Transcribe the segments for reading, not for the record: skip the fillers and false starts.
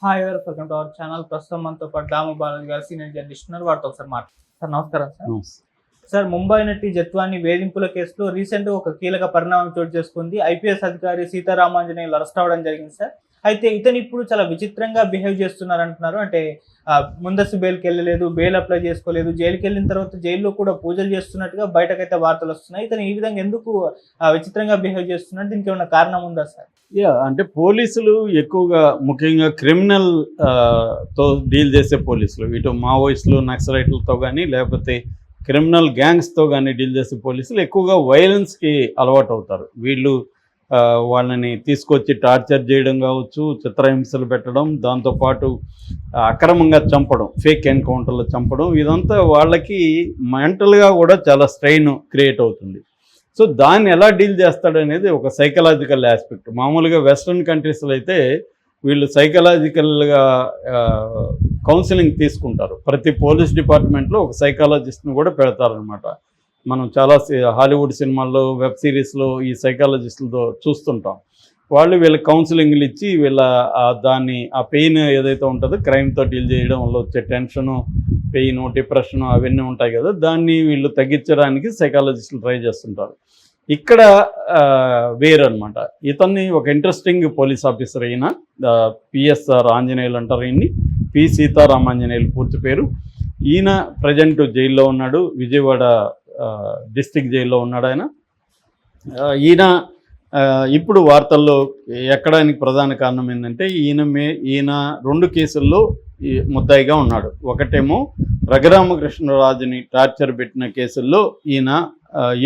Hi welcome to our channel. ప్రస్తుతం మనతో పాటు దాము బాలాజీ గారు సీనియర్ జర్నలిస్ట్ ఉన్నారు. వారితో ఒకసారి మాట్లాడతారు. సార్ నమస్కారం సార్. సార్, ముంబై నటి జత్వాని వేధింపుల కేసులో రీసెంట్ గా ఒక కీలక పరిణామం చోటు చేసుకుంది. ఐపీఎస్ అధికారి సీతారామాంజనేయులు అరెస్ట్ అవ్వడం జరిగింది సార్. అయితే ఇతను ఇప్పుడు చాలా విచిత్రంగా బిహేవ్ చేస్తున్నారు అంటున్నారు. అంటే ముందస్తు బెయిల్కి వెళ్ళలేదు, బెయిల్ అప్లై చేసుకోలేదు, జైలుకి వెళ్ళిన తర్వాత జైల్లో కూడా పూజలు చేస్తున్నట్టుగా బయటకైతే వార్తలు వస్తున్నాయి. ఇతను ఈ విధంగా ఎందుకు విచిత్రంగా బిహేవ్ చేస్తున్నారు? దీనికి ఏమైనా కారణం ఉందా సార్? అంటే పోలీసులు ఎక్కువగా ముఖ్యంగా క్రిమినల్ తో డీల్ చేసే పోలీసులు, ఇటు మావోయిస్టులు నక్సలైట్లతో కానీ లేకపోతే క్రిమినల్ గ్యాంగ్స్తో కానీ డీల్ చేసే పోలీసులు ఎక్కువగా వైలెన్స్కి అలవాటు అవుతారు. వీళ్ళు వాళ్ళని తీసుకొచ్చి టార్చర్ చేయడం కావచ్చు, చిత్రహింసలు పెట్టడం, దాంతోపాటు అక్రమంగా చంపడం, ఫేక్ ఎన్కౌంటర్లు చంపడం, ఇదంతా వాళ్ళకి మెంటల్గా కూడా చాలా స్ట్రెయిన్ క్రియేట్ అవుతుంది. సో దాన్ని ఎలా డీల్ చేస్తాడు అనేది ఒక సైకలాజికల్ ఆస్పెక్ట్. మామూలుగా వెస్ట్రన్ కంట్రీస్లో అయితే వీళ్ళు సైకలాజికల్గా కౌన్సిలింగ్ తీసుకుంటారు. ప్రతి పోలీస్ డిపార్ట్మెంట్లో ఒక సైకాలజిస్ట్ని కూడా పెడతారనమాట. మనం చాలా హాలీవుడ్ సినిమాల్లో, వెబ్ సిరీస్లో ఈ సైకాలజిస్టులతో చూస్తుంటాం. వాళ్ళు వీళ్ళకి కౌన్సిలింగ్లు ఇచ్చి దాన్ని ఆ పెయిన్ ఏదైతే ఉంటుందో క్రైమ్తో డీల్ చేయడం వల్ల వచ్చే టెన్షను, పెయిన్, డిప్రెషను అవన్నీ ఉంటాయి కదా, దాన్ని వీళ్ళు తగ్గించడానికి సైకాలజిస్టులు ట్రై చేస్తుంటారు. ఇక్కడ వేరు అనమాట. ఇతన్ని ఒక ఇంట్రెస్టింగ్ పోలీస్ ఆఫీసర్ అయిన పిఎస్ఆర్ ఆంజనేయులు అంటారు. ఈయన్ని పి సీతారామాంజనేయులు పూర్తి పేరు. ఈయన ప్రజెంట్ జైల్లో ఉన్నాడు, విజయవాడ డిస్ట్రిక్ట్ జైల్లో ఉన్నాడు ఆయన. ఈయన ఇప్పుడు వార్తల్లో ఎక్కడానికి ప్రధాన కారణం ఏంటంటే ఈయన 2 కేసుల్లో ముద్దాయిగా ఉన్నాడు. ఒకటేమో రఘురామకృష్ణరాజుని టార్చర్ పెట్టిన కేసుల్లో ఈయన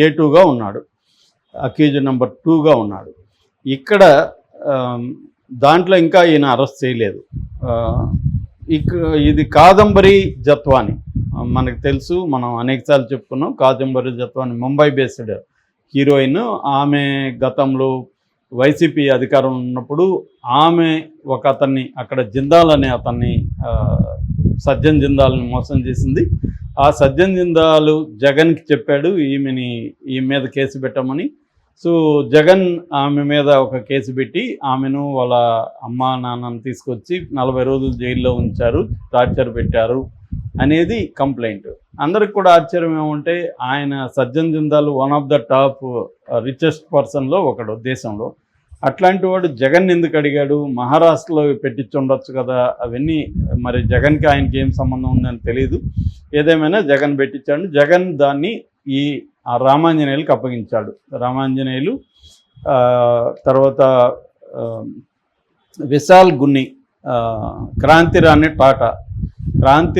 A2గా ఉన్నాడు, అక్యూజ్ నెంబర్ 2గా ఉన్నాడు. ఇక్కడ దాంట్లో ఇంకా ఈయన అరెస్ట్ చేయలేదు. ఇది కాదంబరి జత్వాని, మనకు తెలుసు, మనం అనేకసార్లు చెప్పుకున్నాం. Kadambari Jethwani Mumbai based heroine. ఆమె గతంలో వైసీపీ అధికారం ఉన్నప్పుడు ఆమె ఒక అతన్ని అక్కడ జిందాల్ అనే అతన్ని సజ్జన్ జిందాల్ని మోసం చేసింది. ఆ సజ్జన్ జిందాల్ జగన్కి చెప్పాడు ఈమె మీద కేసు పెట్టమని. సో జగన్ ఆమె మీద ఒక కేసు పెట్టి ఆమెను వాళ్ళ అమ్మా నాన్నను తీసుకొచ్చి 40 రోజులు జైల్లో ఉంచారు, టార్చర్ పెట్టారు అనేది కంప్లైంట్. అందరికి కూడా ఆశ్చర్యం ఏమంటే ఆయన Sajjan Jindal one of the top richest పర్సన్లో ఒకడు దేశంలో. అట్లాంటి వాడు జగన్ ఎందుకు అడిగాడు? మహారాష్ట్రలో పెట్టించుండొచ్చు కదా. అవన్నీ మరి జగన్కి ఆయనకి ఏం సంబంధం ఉందని తెలియదు. ఏదేమైనా జగన్ పెట్టించాడు. జగన్ దాన్ని రామాంజనేయులకు అప్పగించాడు. రామాంజనేయులు తర్వాత విశాల్ గున్ని, క్రాంతి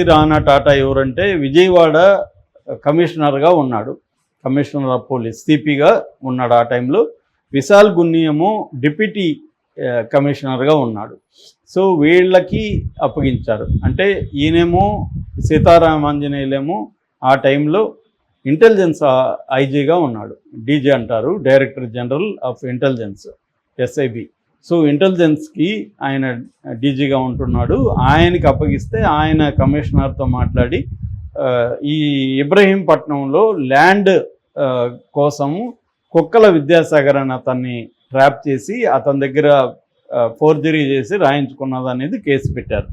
రాణా టాటా ఎవరంటే విజయవాడ కమిషనర్గా ఉన్నాడు, కమిషనర్ ఆఫ్ పోలీస్, సిపిగా ఉన్నాడు ఆ టైంలో. విశాల్ గున్ని ఏమో డిప్యూటీ కమిషనర్గా ఉన్నాడు. సో వీళ్ళకి అప్పగించారు. అంటే ఈయనేమో సీతారామాంజనేయులేమో ఆ టైంలో ఇంటెలిజెన్స్ ఐజీగా ఉన్నాడు. డీజీ అంటారు, director general of intelligence, SIB. So ఇంటెలిజెన్స్కి ఆయన డీజీగా ఉంటున్నాడు. ఆయనకి అప్పగిస్తే ఆయన కమిషనర్తో మాట్లాడి ఈ ఇబ్రహీంపట్నంలో ల్యాండ్ కోసము కుక్కల విద్యాసాగర్ అని అతన్ని ట్రాప్ చేసి అతని దగ్గర ఫోర్జరీ చేసి రాయించుకున్నది అనేది కేసు పెట్టారు.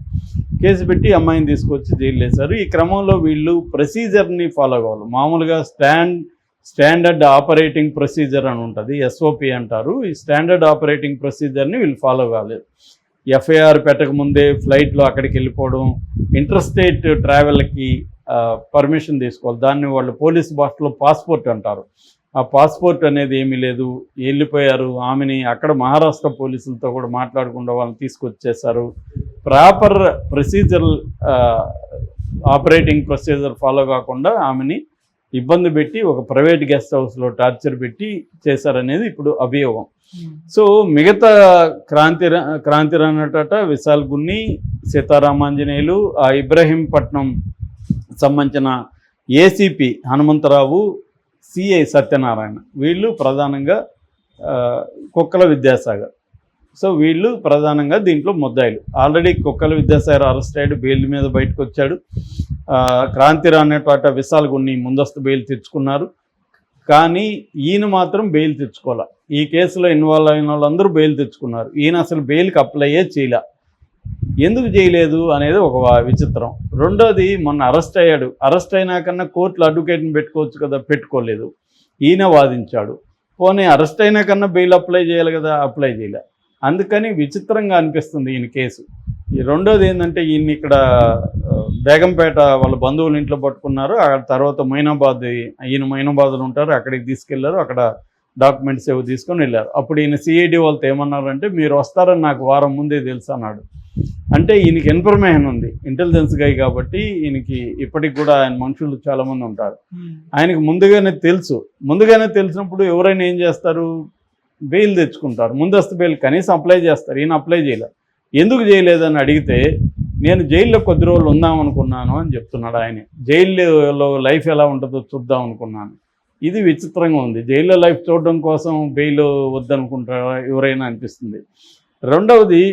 కేసు పెట్టి అమ్మాయిని తీసుకొచ్చి జైలు వేశారు. ఈ క్రమంలో వీళ్ళు ప్రొసీజర్ని ఫాలో కావాలి. మామూలుగా స్టాండర్డ్ ఆపరేటింగ్ ప్రొసీజర్ అని ఉంటుంది, ఎస్ఓపి అంటారు. ఈ స్టాండర్డ్ ఆపరేటింగ్ ప్రొసీజర్ని వీళ్ళు ఫాలో కాలేదు. ఎఫ్ఐఆర్ పెట్టకముందే ఫ్లైట్లో అక్కడికి వెళ్ళిపోవడం, ఇంటర్స్టేట్ ట్రావెల్కి పర్మిషన్ తీసుకోవాలి. దాన్ని వాళ్ళు పోలీస్ భాషలో పాస్పోర్ట్ అంటారు. ఆ పాస్పోర్ట్ అనేది ఏమీ లేదు, వెళ్ళిపోయారు. ఆమెని అక్కడ మహారాష్ట్ర పోలీసులతో కూడా మాట్లాడకుండా వాళ్ళని తీసుకొచ్చేసారు. Proper procedure operating procedure follow కాకుండా ఆమెని ఇబ్బంది పెట్టి ఒక ప్రైవేట్ గెస్ట్ హౌస్లో టార్చర్ పెట్టి చేశారనేది ఇప్పుడు అభియోగం. సో మిగతా క్రాంతి రాణా టాటా, విశాల్ గున్ని, సీతారామాంజనేయులు, ఆ ఇబ్రహీంపట్నం సంబంధించిన ఏసీపీ హనుమంతరావు, సిఐ సత్యనారాయణ, వీళ్ళు ప్రధానంగా కుక్కల విద్యాసాగర్. సో వీళ్ళు ప్రధానంగా దీంట్లో ముద్దాయిలు. ఆల్రెడీ కుక్కల విద్యాసాగర్ అరెస్ట్ అయ్యాడు, బెయిల్ మీద బయటకు వచ్చాడు. క్రాంతి రాణా టాటా, విశాల్ గున్ని ముందస్తు బెయిల్ తెచ్చుకున్నారు. కానీ ఈయన మాత్రం బెయిల్ తెచ్చుకోవాలి. ఈ కేసులో ఇన్వాల్వ్ అయిన వాళ్ళందరూ బెయిల్ తెచ్చుకున్నారు. ఈయన అసలు బెయిల్కి అప్లైయే చేయలే. ఎందుకు చేయలేదు అనేది ఒక విచిత్రం. రెండోది మొన్న అరెస్ట్ అయ్యాడు. అరెస్ట్ అయినాకన్నా కోర్టులో అడ్వకేట్ని పెట్టుకోవచ్చు కదా, పెట్టుకోలేదు. ఈయన వాదించాడు. పోనీ అరెస్ట్ అయినా కన్నా బెయిల్ అప్లై చేయాలి కదా, అప్లై చేయలే. అందుకని విచిత్రంగా అనిపిస్తుంది ఈయన కేసు. ఈ రెండోది ఏంటంటే ఈయన ఇక్కడ బేగంపేట వాళ్ళ బంధువుల ఇంట్లో పట్టుకున్నారు. ఆ తర్వాత ఈయన మైనాబాద్లో ఉంటారు, అక్కడికి తీసుకెళ్లారు. అక్కడ డాక్యుమెంట్స్ ఏవో తీసుకొని వెళ్ళారు. అప్పుడు ఈయన సిఐడి వాళ్ళతో ఏమన్నారంటే, మీరు వస్తారని నాకు వారం ముందే తెలుసు అన్నాడు. అంటే ఈయనకి ఇన్ఫర్మేషన్ ఉంది, ఇంటెలిజెన్స్ గై కాబట్టి ఈయనకి ఇప్పటికి కూడా ఆయన మనుషులు చాలామంది ఉంటారు. ఆయనకి ముందుగానే తెలిసినప్పుడు ఎవరైనా ఏం చేస్తారు, బెయిల్ తెచ్చుకుంటారు, ముందస్తు బెయిల్ కనీసం అప్లై చేస్తారు. ఈయన అప్లై చేయలేదు. ఎందుకు చేయలేదని అడిగితే, నేను జైల్లో కొద్ది రోజులు ఉందాం అనుకున్నాను అని చెప్తున్నాడు ఆయన. జైల్లో లైఫ్ ఎలా ఉంటుందో చూద్దాం అనుకున్నాను. ఇది విచిత్రంగా ఉంది. జైల్లో లైఫ్ చూడడం కోసం బెయిల్ వద్దనుకుంటారా ఎవరైనా అనిపిస్తుంది. రెండవది,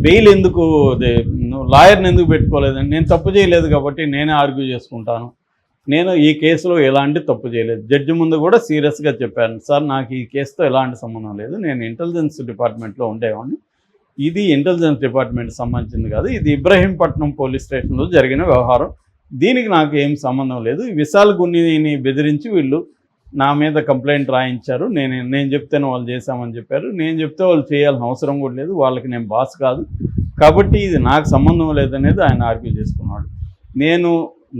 బెయిల్ ఎందుకు, లాయర్ని ఎందుకు పెట్టుకోలేదని, నేను తప్పు చేయలేదు కాబట్టి నేనే ఆర్గ్యూ చేసుకుంటాను, నేను ఈ కేసులో ఎలాంటి తప్పు చేయలేదు. జడ్జి ముందు కూడా సీరియస్గా చెప్పాను, సార్ నాకు ఈ కేసుతో ఎలాంటి సంబంధం లేదు, నేను ఇంటెలిజెన్స్ డిపార్ట్మెంట్లో ఉండేవాడిని, ఇది ఇంటెలిజెన్స్ డిపార్ట్మెంట్ సంబంధించింది కాదు, ఇది ఇబ్రహీంపట్నం పోలీస్ స్టేషన్లో జరిగిన వ్యవహారం, దీనికి నాకు ఏం సంబంధం లేదు. విశాల్ గున్నిని బెదిరించి వీళ్ళు నా మీద కంప్లైంట్ రాయించారు, నేను చెప్తేనే వాళ్ళు చేశామని చెప్పారు, నేను చెప్తే వాళ్ళు చేయాల్సిన అవసరం కూడా లేదు, వాళ్ళకి నేను బాస్ కాదు, కాబట్టి ఇది నాకు సంబంధం లేదనేది ఆయన ఆర్గ్యూ చేసుకున్నాడు. నేను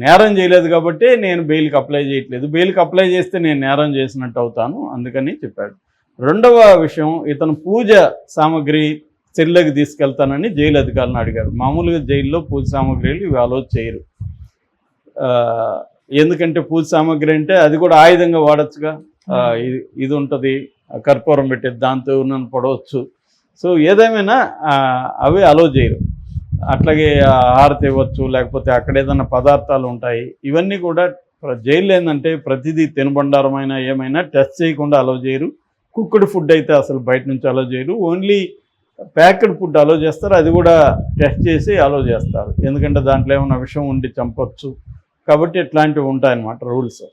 నేరం చేయలేదు కాబట్టి నేను బెయిల్కి అప్లై చేయట్లేదు, బెయిల్కి అప్లై చేస్తే నేను నేరం చేసినట్టు అవుతాను, అందుకని చెప్పాడు. రెండవ విషయం, ఇతను పూజ సామాగ్రి సెల్లోకి తీసుకెళ్తానని జైలు అధికారులను అడిగారు. మామూలుగా జైల్లో పూజ సామాగ్రిలు ఇవి అలో చేయరు. ఎందుకంటే పూజ సామాగ్రి అంటే అది కూడా ఆయుధంగా వాడచ్చుగా, ఇది ఉంటుంది కర్పూరం పెట్టేది, దాంతో నన్ను పడవచ్చు. సో ఏదేమైనా అవి అలో చేయరు. అట్లాగే హారతి ఇవ్వచ్చు, లేకపోతే అక్కడ ఏదైనా పదార్థాలు ఉంటాయి, ఇవన్నీ కూడా జైల్లో ఏంటంటే ప్రతిదీ తినుబండారమైన ఏమైనా టెస్ట్ చేయకుండా అలో చేయరు. కుక్డ్ ఫుడ్ అయితే అసలు బయట నుంచి అలో చేయరు, ఓన్లీ ప్యాక్డ్ ఫుడ్ అలో చేస్తారు, అది కూడా టెస్ట్ చేసి అలో చేస్తారు, ఎందుకంటే దాంట్లో ఏమైనా విషయం ఉండి చంపొచ్చు కాబట్టి ఇట్లాంటివి ఉంటాయన్నమాట రూల్స్.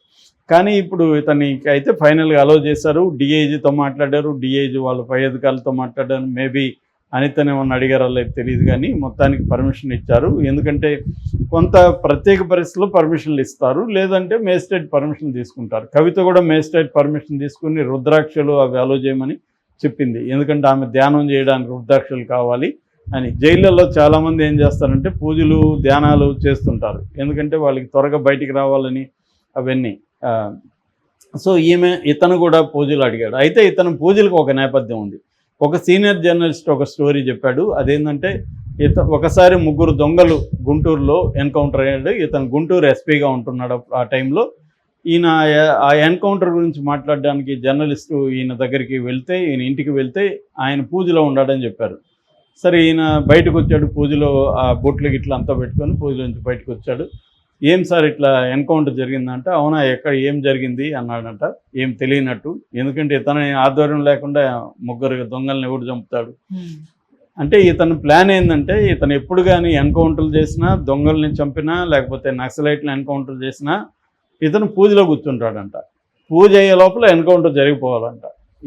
కానీ ఇప్పుడు ఇతనికి అయితే ఫైనల్గా అలో చేశారు. డిఐజీతో మాట్లాడారు, డిఐజీ వాళ్ళ పై అధికారులతో మాట్లాడారు, మేబీ అనితనే ఏమన్నా అడిగారో లేదు తెలియదు, కానీ మొత్తానికి పర్మిషన్ ఇచ్చారు. ఎందుకంటే కొంత ప్రత్యేక పరిస్థితుల్లో పర్మిషన్లు ఇస్తారు, లేదంటే మేజిస్ట్రేట్ పర్మిషన్ తీసుకుంటారు. కవిత కూడా మేజిస్ట్రేట్ పర్మిషన్ తీసుకుని రుద్రాక్షలు అవి అలో చేయమని చెప్పింది, ఎందుకంటే ఆమె ధ్యానం చేయడానికి రుద్రాక్షలు కావాలి అని. జైళ్ళల్లో చాలామంది ఏం చేస్తారంటే పూజలు ధ్యానాలు చేస్తుంటారు, ఎందుకంటే వాళ్ళకి త్వరగా బయటికి రావాలని అవన్నీ. సో ఇతను కూడా పూజలు అడిగాడు. అయితే ఇతను పూజలకు ఒక నేపథ్యం ఉంది. ఒక సీనియర్ జర్నలిస్ట్ ఒక స్టోరీ చెప్పాడు. అదేంటంటే ఒకసారి 3 దొంగలు గుంటూరులో ఎన్కౌంటర్ అయ్యాడు. ఇతను గుంటూరు ఎస్పీగా ఉంటున్నాడు ఆ టైంలో. ఈయన ఆ ఎన్కౌంటర్ గురించి మాట్లాడడానికి జర్నలిస్టు ఈయన దగ్గరికి వెళ్తే, ఈయన ఇంటికి వెళ్తే ఆయన పూజలో ఉన్నాడని చెప్పారు. సరే ఈయన బయటకు వచ్చాడు, పూజలో ఆ బొట్లు గిట్ల అంతా పెట్టుకొని పూజలో నుంచి బయటకు వచ్చాడు. ఏం సార్ ఇట్లా ఎన్కౌంటర్ జరిగిందంట. అవునా, ఎక్కడ ఏం జరిగింది అన్నాడంట, ఏం తెలియనట్టు. ఎందుకంటే ఇతని ఆధ్వర్యం లేకుండా 3 దొంగల్ని ఎవడు చంపుతాడు. అంటే ఇతని ప్లాన్ ఏంటంటే, ఇతను ఎప్పుడు కానీ ఎన్కౌంటర్లు చేసినా, దొంగల్ని చంపినా, లేకపోతే నక్సలైట్లను ఎన్కౌంటర్ చేసినా ఇతను పూజలో కూర్చుంటాడంట. పూజ అయ్యే లోపల ఎన్కౌంటర్ జరిగిపోవాలంట.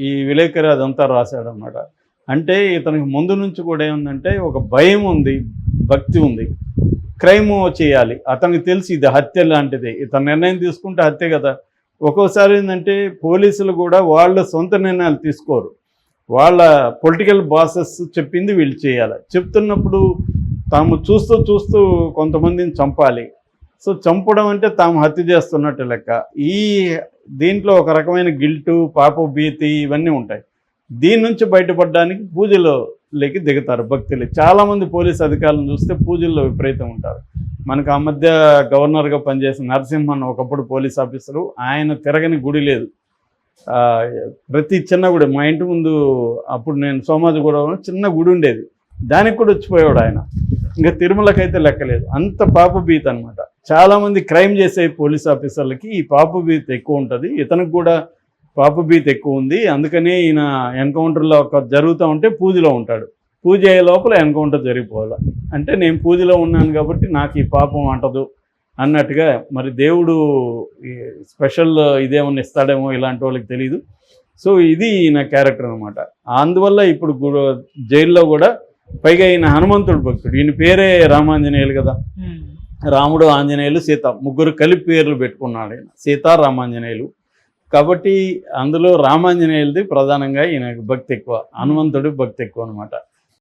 ఈ విలేకరి అదంతా రాశాడనమాట. అంటే ఇతనికి ముందు నుంచి కూడా ఏముందంటే ఒక భయం ఉంది, భక్తి ఉంది, క్రైమ్ చేయాలి. అతనికి తెలిసి ఇది హత్య లాంటిది, ఇతను నిర్ణయం తీసుకుంటే హత్య కదా. ఒక్కోసారి ఏంటంటే పోలీసులు కూడా వాళ్ళ సొంత నిర్ణయాలు తీసుకోరు, వాళ్ళ పొలిటికల్ బాసెస్ చెప్పింది వీళ్ళు చేయాలి. చెప్తున్నప్పుడు తాము చూస్తూ కొంతమందిని చంపాలి. సో చంపడం అంటే తాము హత్య చేస్తున్నట్టు లెక్క. దీంట్లో ఒక రకమైన గిల్టు, పాపభీతి ఇవన్నీ ఉంటాయి. దీని నుంచి బయటపడడానికి పూజలోకి దిగుతారు భక్తులు. చాలామంది పోలీస్ అధికారులను చూస్తే పూజల్లో విపరీతం ఉంటారు. మనకు ఆ మధ్య గవర్నర్గా పనిచేసిన నరసింహన్ ఒకప్పుడు పోలీస్ ఆఫీసరు, ఆయన తిరగని గుడి లేదు. ప్రతి చిన్న గుడి, మా ఇంటి ముందు అప్పుడు నేను సోమాజిగూడలో చిన్న గుడి ఉండేది, దానికి కూడా వచ్చిపోయాడు ఆయన. ఇంకా తిరుమలకైతే లెక్కలేదు, అంత పాపభీతి అనమాట. చాలామంది క్రైమ్ చేసే పోలీస్ ఆఫీసర్లకి ఈ పాపభీతి ఎక్కువ ఉంటుంది. ఇతనికి కూడా పాపభీతి ఎక్కువ ఉంది. అందుకనే ఈయన ఎన్కౌంటర్లో జరుగుతూ ఉంటే పూజలో ఉంటాడు. పూజ అయ్యే లోపల ఎన్కౌంటర్ జరిగిపోవాలి. అంటే నేను పూజలో ఉన్నాను కాబట్టి నాకు ఈ పాపం అంటదు అన్నట్టుగా. మరి దేవుడు స్పెషల్ ఇదేమన్నా ఇస్తాడేమో ఇలాంటి వాళ్ళకి తెలియదు. సో ఇది ఈయన క్యారెక్టర్ అనమాట. అందువల్ల ఇప్పుడు జైల్లో కూడా పైగా ఈయన హనుమంతుడు భక్తుడు, ఈయన పేరే రామాంజనేయులు కదా. ఉమ్. రాముడు, ఆంజనేయులు, సీత ముగ్గురు కలిపి పేర్లు పెట్టుకున్నాడు ఆయన, సీత రామాంజనేయులు. కాబట్టి అందులో రామాంజనేయులది ప్రధానంగా ఈయనకు భక్తి ఎక్కువ, హనుమంతుడి భక్తి ఎక్కువ అనమాట.